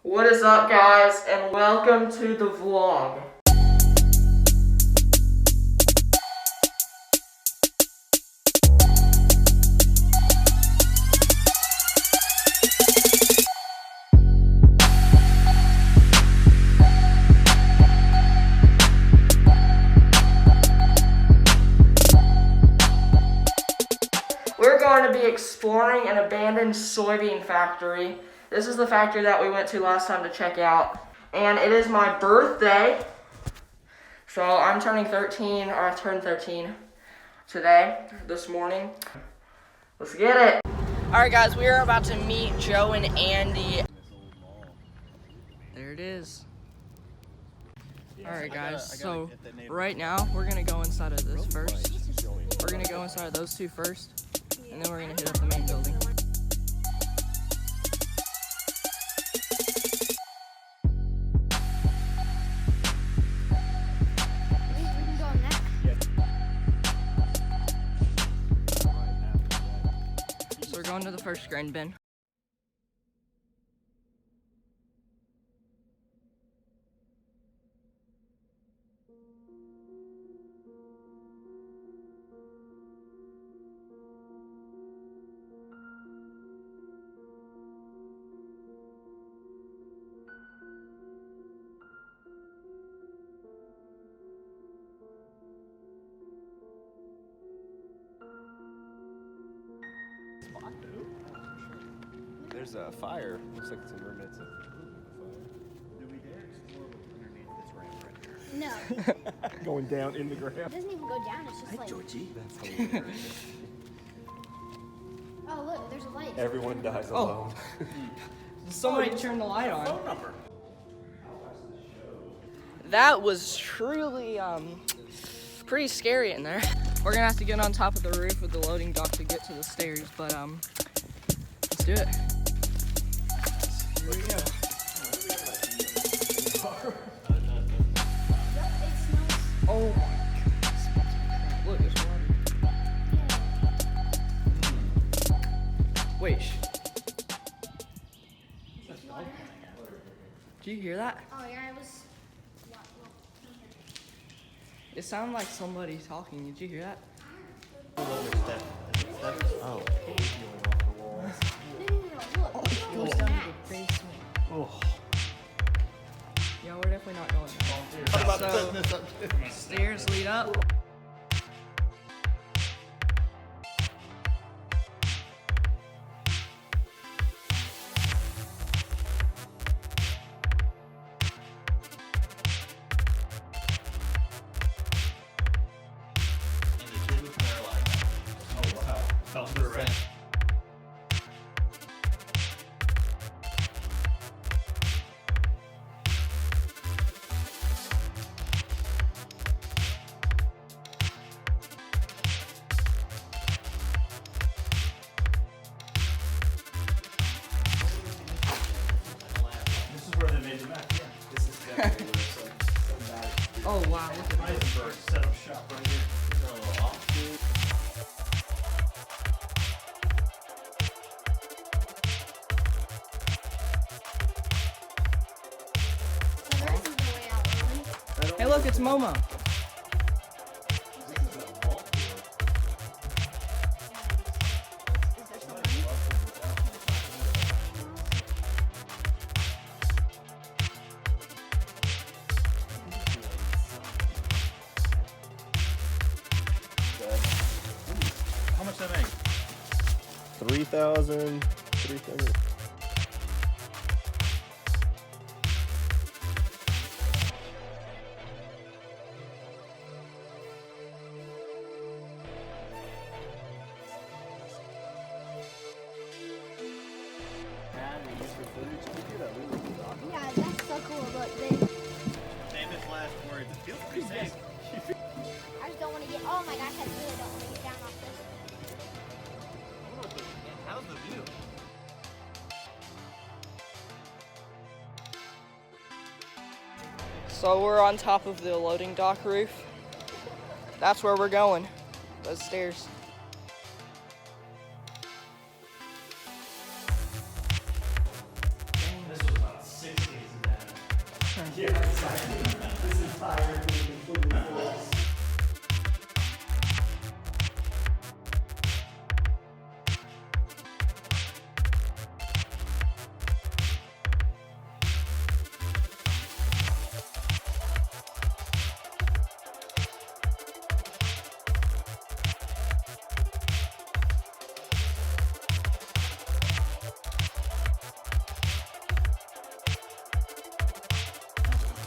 What is up, guys, and welcome to the vlog. We're going to be exploring an abandoned soybean factory. This is the factory that we went to last time to check out. And it is my birthday. So I'm turning 13, or I turned 13 today, this morning. Let's get it. Alright guys, we are about to meet Joe and Andy. There it is. Alright guys, so right now we're gonna go inside of this first. We're gonna go inside of those two first, and then we're gonna hit up the main building. So we're going to the first grain bin. There's a fire. Looks like it's in remnants of the fire. Do we dare explore what's underneath this ramp right here? No. Going down in the ground. It doesn't even go down, it's just like... Georgie. That's hilarious. Oh, look, there's a light. Everyone dies Oh. alone. Somebody turn the light on. That was truly pretty scary in there. We're gonna have to get on top of the roof with the loading dock to get to the stairs, but let's do it. Here we go. Oh my goodness. Look, there's water. Wait. Did you hear that? Oh, yeah, I was... It sounded like somebody talking. Did you hear that? Oh. No, look, It goes down to the basement. Oh. Yeah, we're definitely not going there. What about So- setting this up too? Stairs lead up. Oh wow. Fell through the ramp. This is where they made the map. Yeah. This is definitely where some bad Oh wow, look at Eisenberg set up shop right here. So this is the way out, really. Hey, look, it's Momo. Is there somebody? How much that make? 3,000. Yeah, that's so cool. Look, Famous last words. It feels pretty safe. I just don't want to get... Oh my gosh, I really don't want to get down off this. How's the view? So we're on top of the loading dock roof. That's where we're going. Those stairs. This was about 6 Yeah, exactly. This entire thing completely full.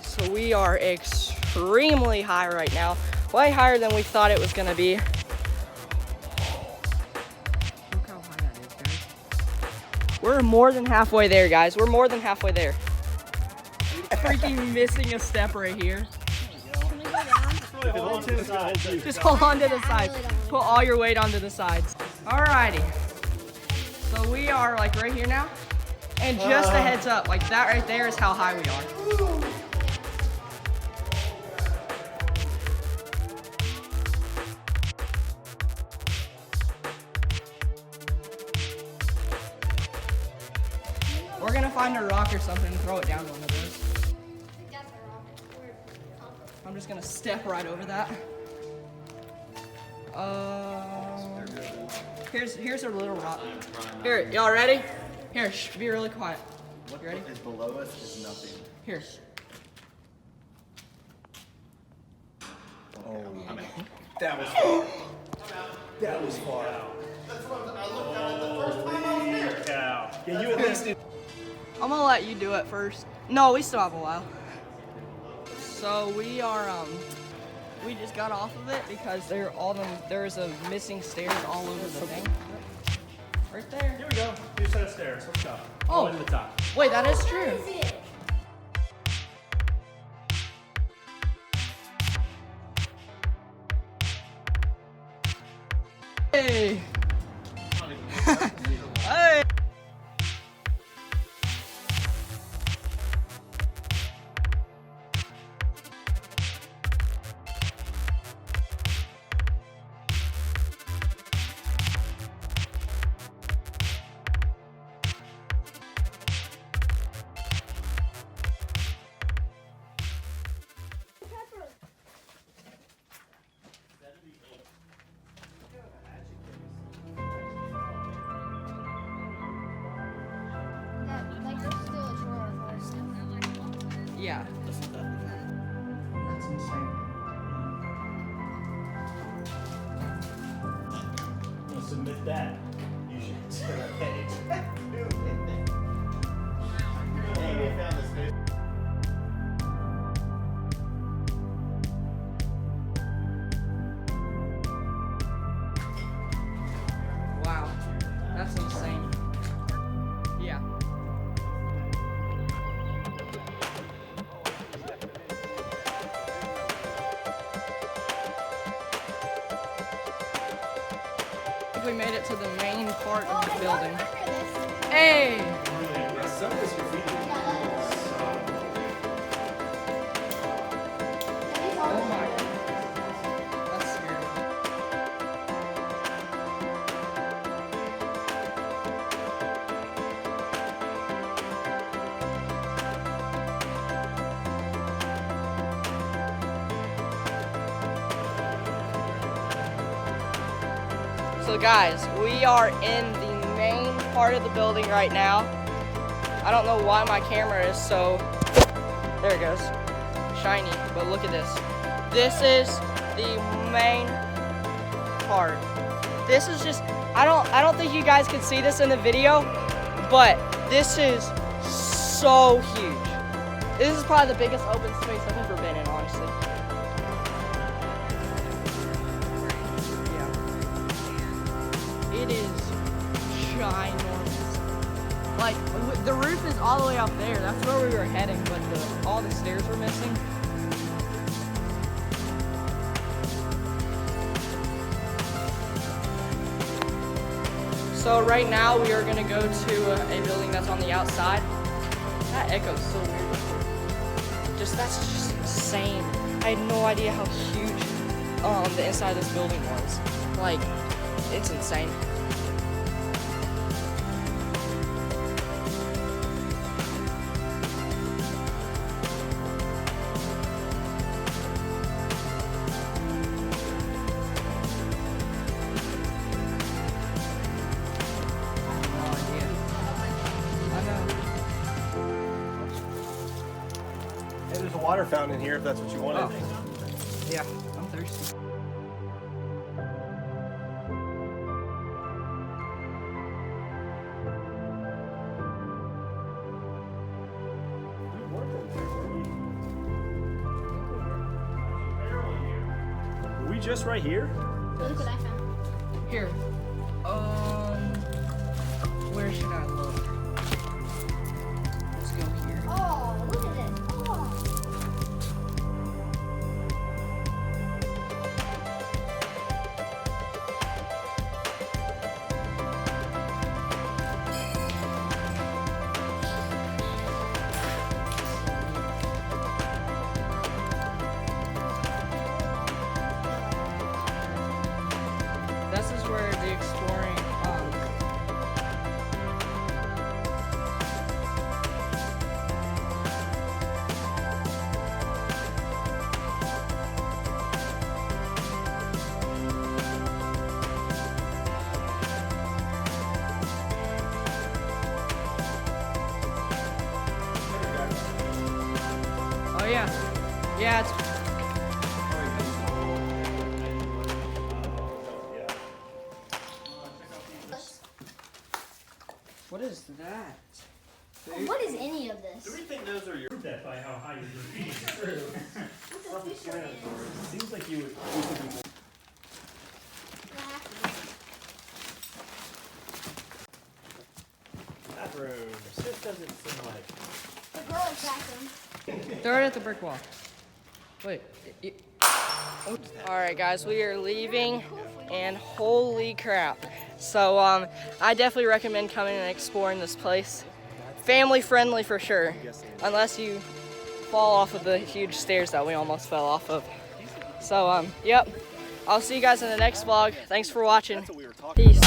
So we are extremely high right now, way higher than we thought it was gonna be. Look how high that is, guys. We're more than halfway there, guys. We're more than halfway there. Freaking missing a step right here. Can we go down? Just hold on to the sides. Put all your weight onto the sides. Alrighty. So we are like right here now. And just a heads up, like that right there is how high we are. We're gonna find a rock or something and throw it down one of those. I'm just gonna step right over that. Here's a little rock. Here, y'all ready? Here, shh, be really quiet. What You ready? is below us is nothing. Here. That was far. That was far out. Cow. Yeah, you at least did. I'm gonna let you do it first. No, we still have a while. So we are we just got off of it because there's a missing stairs all over the thing. Right there. Here we go. New set of stairs. Let's go. All the way to the top. Wait, that is true. Hey. Hey. Like, there's still a drawer of our stuff. Yeah. That's insane. Well, submit that. You should set a page. Hey, we found this new. Wow. That's insane. Yeah. I think we made it to the main part of the building. Hey! Some of this graffiti is Oh my goodness. That's scary. So guys, we are in the main part of the building right now. I don't know why my camera is so, there it goes, shiny, but look at this. This is the main part. This is just, I don't think you guys can see this in the video, but this is so huge. This is probably the biggest open space I've ever been in, honestly. Yeah. It is ginormous. Like, the roof is all the way up there. That's where we were heading, but all the stairs were missing. So right now we are gonna go to a building that's on the outside. That echoes so weird. That's just insane. I had no idea how huge the inside of this building was. Like, it's insane. there's a water fountain in here if that's what you wanted. Oh. Yeah, I'm thirsty. Were we just right here? Look what I found. Here. Where should I look? Let's go here. Oh, look at this. Oh. This is where the exploring. Oh yeah, yeah. It's what is that? What is any of this? Do we think those are your? That by how high your feet is. What the fish are in? Seems like you would be more. Bathrooms. This doesn't seem like. The girls bathroom. Throw it at the brick wall. Wait. Alright guys, we are leaving and holy crap. So I definitely recommend coming and exploring this place. Family friendly for sure. Unless you fall off of the huge stairs that we almost fell off of. So yep. I'll see you guys in the next vlog. Thanks for watching. Peace.